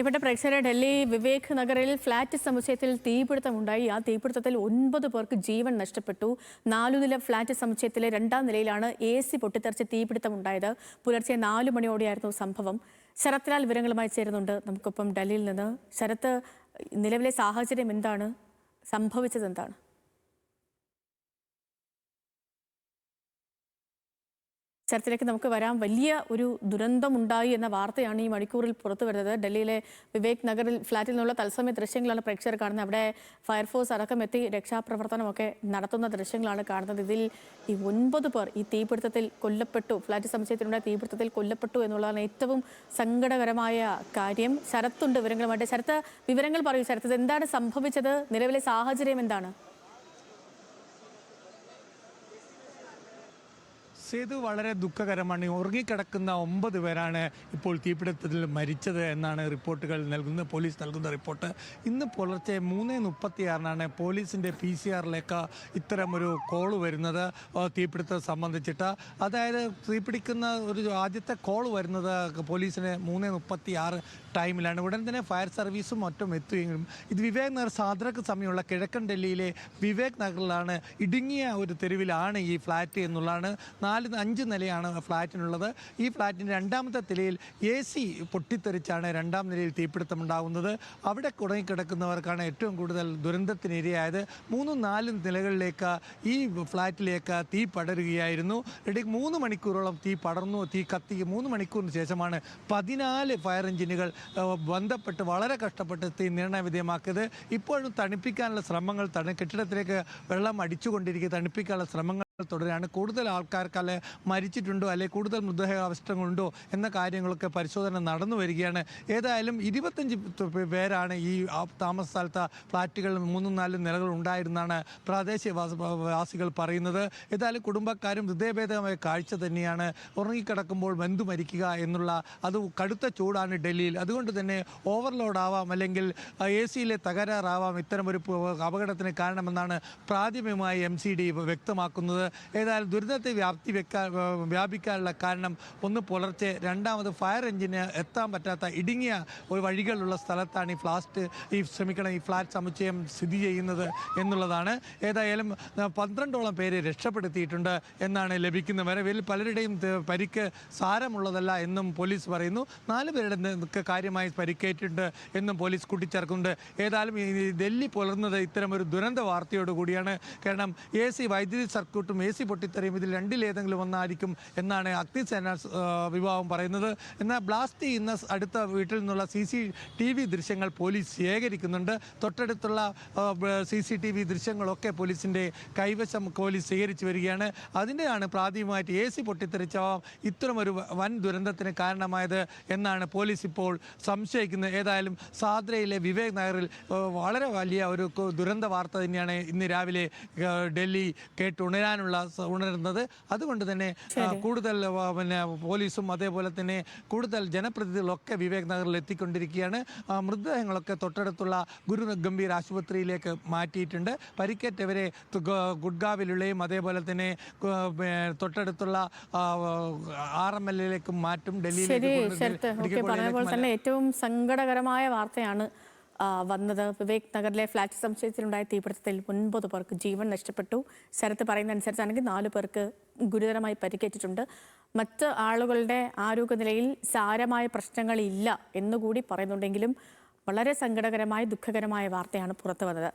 ഇവിടെ പ്രേക്ഷകരെ ഡൽഹി വിവേക് നഗറിൽ ഫ്ളാറ്റ് സമുച്ചയത്തിൽ തീപിടുത്തമുണ്ടായി. ആ തീപിടുത്തത്തിൽ 9 പേർക്ക് ജീവൻ നഷ്ടപ്പെട്ടു. 4 നില ഫ്ളാറ്റ് സമുച്ചയത്തിലെ 2ാം നിലയിലാണ് AC പൊട്ടിത്തെറിച്ച് തീപിടുത്തമുണ്ടായത്. പുലർച്ചെ 4 മണിയോടെയായിരുന്നു സംഭവം. ശരത്ലാൽ വിവരങ്ങളുമായി ചേരുന്നുണ്ട് നമുക്കൊപ്പം ഡൽഹിയിൽ നിന്ന്. ശരത്ത്, നിലവിലെ സാഹചര്യം എന്താണ്? സംഭവിച്ചത് എന്താണ്? ചർച്ചയിലേക്ക് നമുക്ക് വരാം. വലിയ ഒരു ദുരന്തമുണ്ടായി എന്ന വാർത്തയാണ് ഈ മണിക്കൂറിൽ പുറത്തു വരുന്നത്. ഡൽഹിയിലെ വിവേക് നഗറിൽ ഫ്ളാറ്റിൽ നിന്നുള്ള തത്സമയ ദൃശ്യങ്ങളാണ് പ്രേക്ഷകർ കാണുന്നത്. അവിടെ ഫയർഫോഴ്സ് അടക്കം എത്തി രക്ഷാപ്രവർത്തനമൊക്കെ നടത്തുന്ന ദൃശ്യങ്ങളാണ് കാണുന്നത്. ഇതിൽ ഈ 9 പേർ ഈ തീപിടുത്തത്തിൽ കൊല്ലപ്പെട്ടു, ഫ്ളാറ്റ് സമുച്ചയത്തിലുണ്ടായ തീപിടുത്തത്തിൽ കൊല്ലപ്പെട്ടു എന്നുള്ളതാണ് ഏറ്റവും സങ്കടകരമായ കാര്യം. ശരത്തുണ്ട് വിവരങ്ങളുമായിട്ട്. ശരത്ത്, വിവരങ്ങൾ പറയൂ. ശരത്ത്, എന്താണ് സംഭവിച്ചത്? നിലവിലെ സാഹചര്യം എന്താണ്? സേതു, വളരെ ദുഃഖകരമാണ്. ഉറങ്ങിക്കിടക്കുന്ന 9 പേരാണ് ഇപ്പോൾ തീപിടുത്തത്തിൽ മരിച്ചത് എന്നാണ് റിപ്പോർട്ടുകൾ നൽകുന്നത്, പോലീസ് നൽകുന്ന റിപ്പോർട്ട്. ഇന്ന് പുലർച്ചെ 3:36 പോലീസിൻ്റെ PCR ഇത്തരമൊരു കോൾ വരുന്നത് തീപിടുത്തം സംബന്ധിച്ചിട്ട്. അതായത് തീപിടിക്കുന്ന ഒരു ആദ്യത്തെ കോൾ വരുന്നത് പോലീസിന് 3:36 ടൈമിലാണ്. ഉടൻ തന്നെ ഫയർ സർവീസും മറ്റും എത്തുകയും ഇത് വിവേക് നഗർ സാന്ദ്രക്ക് സമയമുള്ള കിഴക്കൻ ഡൽഹിയിലെ വിവേക് നഗറിലാണ്. ഇടുങ്ങിയ ഒരു തെരുവിലാണ് ഈ ഫ്ലാറ്റ് എന്നുള്ളതാണ്. 5 നിലയാണ് ഫ്ലാറ്റിനുള്ളത്. ഈ ഫ്ലാറ്റിൻ്റെ 2ാമത്തെ നിലയിൽ AC പൊട്ടിത്തെറിച്ചാണ് 2ാം നിലയിൽ തീപിടുത്തമുണ്ടാകുന്നത്. അവിടെ കുടുങ്ങിക്കിടക്കുന്നവർക്കാണ് ഏറ്റവും കൂടുതൽ ദുരന്തത്തിനിരയായത്. 3-4 നിലകളിലേക്ക് ഈ ഫ്ലാറ്റിലേക്ക് തീ പടരുകയായിരുന്നു. 3 മണിക്കൂറോളം തീ പടർന്നു. തീ കത്തി 3 മണിക്കൂറിന് ശേഷമാണ് 14 ഫയർ എഞ്ചിനുകൾ ബന്ധപ്പെട്ട് വളരെ കഷ്ടപ്പെട്ട് തീ നിർണയവിധേയമാക്കിയത്. ഇപ്പോഴും തണുപ്പിക്കാനുള്ള ശ്രമങ്ങൾ, കെട്ടിടത്തിലേക്ക് വെള്ളം അടിച്ചുകൊണ്ടിരിക്കുക, തണുപ്പിക്കാനുള്ള ശ്രമങ്ങൾ തുടരുകയാണ്. കൂടുതൽ ആൾക്കാർക്ക് മരിച്ചിട്ടുണ്ടോ അല്ലെങ്കിൽ കൂടുതൽ മൃതദേഹാവശിഷ്ടങ്ങളുണ്ടോ എന്ന കാര്യങ്ങളൊക്കെ പരിശോധന നടന്നു വരികയാണ്. ഏതായാലും 25 പേരാണ് ഈ താമസ സ്ഥലത്ത് ഫ്ലാറ്റുകൾ 3-4 നിലകൾ ഉണ്ടായിരുന്നാണ് പ്രാദേശികവാസികൾ പറയുന്നത്. ഏതായാലും കുടുംബക്കാരും ഹൃദയഭേദമായ കാഴ്ച തന്നെയാണ്. ഉറങ്ങിക്കിടക്കുമ്പോൾ വെന്തു മരിക്കുക എന്നുള്ള അത് കടുത്ത ചൂടാണ് ഡൽഹിയിൽ. അതുകൊണ്ട് തന്നെ ഓവർലോഡ് ആവാം അല്ലെങ്കിൽ AC തകരാറാവാം ഇത്തരമൊരു അപകടത്തിന് കാരണമെന്നാണ് പ്രാഥമികമായി MCD വ്യക്തമാക്കുന്നത്. ഏതായാലും ദുരിതത്തെ വ്യാപിക്കാനുള്ള കാരണം ഒന്ന് പുലർച്ചെ, രണ്ടാമത് ഫയർ എഞ്ചിന് എത്താൻ പറ്റാത്ത ഇടുങ്ങിയ ഒരു വഴികളുള്ള സ്ഥലത്താണ് ഈ ഫ്ലാറ്റ് സമുച്ചയം സ്ഥിതി ചെയ്യുന്നത് എന്നുള്ളതാണ്. ഏതായാലും 12ഓളം പേര് രക്ഷപ്പെടുത്തിയിട്ടുണ്ട് എന്നാണ് ലഭിക്കുന്ന വിവരം. പലരുടെയും പരിക്ക് സാരമുള്ളതല്ല എന്നും പോലീസ് പറയുന്നു. 4 പേരുടെ കാര്യമായി പരിക്കേറ്റിട്ടുണ്ട് എന്നും പോലീസ് കൂട്ടിച്ചേർക്കുന്നുണ്ട്. ഏതായാലും ഡൽഹി പുലർന്നത് ഇത്തരമൊരു ദുരന്ത വാർത്തയോടുകൂടിയാണ്. കാരണം AC വൈദ്യുതി സർക്യൂട്ടും AC പൊട്ടിത്തെറിയും ഇതിൽ രണ്ടിലേതെങ്കിലും ഒന്നായിരിക്കും എന്നാണ് അഗ്നിസേന വിഭാഗം പറയുന്നത്. എന്നാൽ ബ്ലാസ്റ്റ് ചെയ്യുന്ന അടുത്ത വീട്ടിൽ നിന്നുള്ള CCTV ദൃശ്യങ്ങൾ പോലീസ് ശേഖരിക്കുന്നുണ്ട്. തൊട്ടടുത്തുള്ള CCTV ദൃശ്യങ്ങളൊക്കെ പോലീസിൻ്റെ കൈവശം പോലീസ് സ്വീകരിച്ചു വരികയാണ്. അതിൻ്റെയാണ് പ്രാഥമികമായിട്ട് AC പൊട്ടിത്തെറിച്ചാവാം ഇത്തരമൊരു വൻ ദുരന്തത്തിന് കാരണമായത് എന്നാണ് പോലീസ് ഇപ്പോൾ സംശയിക്കുന്നത്. ഏതായാലും സാന്ദ്രയിലെ വിവേക് നഗറിൽ വളരെ വലിയ ഒരു ദുരന്ത വാർത്ത തന്നെയാണ് ഇന്ന് രാവിലെ ഡൽഹി ഉണരുന്നത്. അതുകൊണ്ട് തന്നെ കൂടുതൽ പോലീസും അതേപോലെ തന്നെ കൂടുതൽ ജനപ്രതിനിധികളൊക്കെ വിവേക് നഗറിൽ എത്തിക്കൊണ്ടിരിക്കുകയാണ്. മൃതദേഹങ്ങളൊക്കെ തൊട്ടടുത്തുള്ള ഗുരു ഗംഭീർ ആശുപത്രിയിലേക്ക് മാറ്റിയിട്ടുണ്ട്. പരിക്കേറ്റവരെ ഗുഡ്ഗാവിലുള്ളയും അതേപോലെ തന്നെ തൊട്ടടുത്തുള്ള RMLലേക്കും മാറ്റും. ഡൽഹിയിലേക്ക് ഏറ്റവും സങ്കടകരമായ വാർത്തയാണ് വന്നത്. വിവേക് നഗറിലെ ഫ്ളാറ്റ് സമുച്ചയത്തിലുണ്ടായ തീപിടുത്തത്തിൽ 9 പേർക്ക് ജീവൻ നഷ്ടപ്പെട്ടു. ശരത്ത് പറയുന്നതനുസരിച്ചാണെങ്കിൽ 4 പേർക്ക് ഗുരുതരമായി പരിക്കേറ്റിട്ടുണ്ട്. മറ്റ് ആളുകളുടെ ആരോഗ്യനിലയിൽ സാരമായ പ്രശ്നങ്ങളില്ല എന്നുകൂടി പറയുന്നുണ്ടെങ്കിലും വളരെ സങ്കടകരമായ, ദുഃഖകരമായ വാർത്തയാണ് പുറത്തു വന്നത്.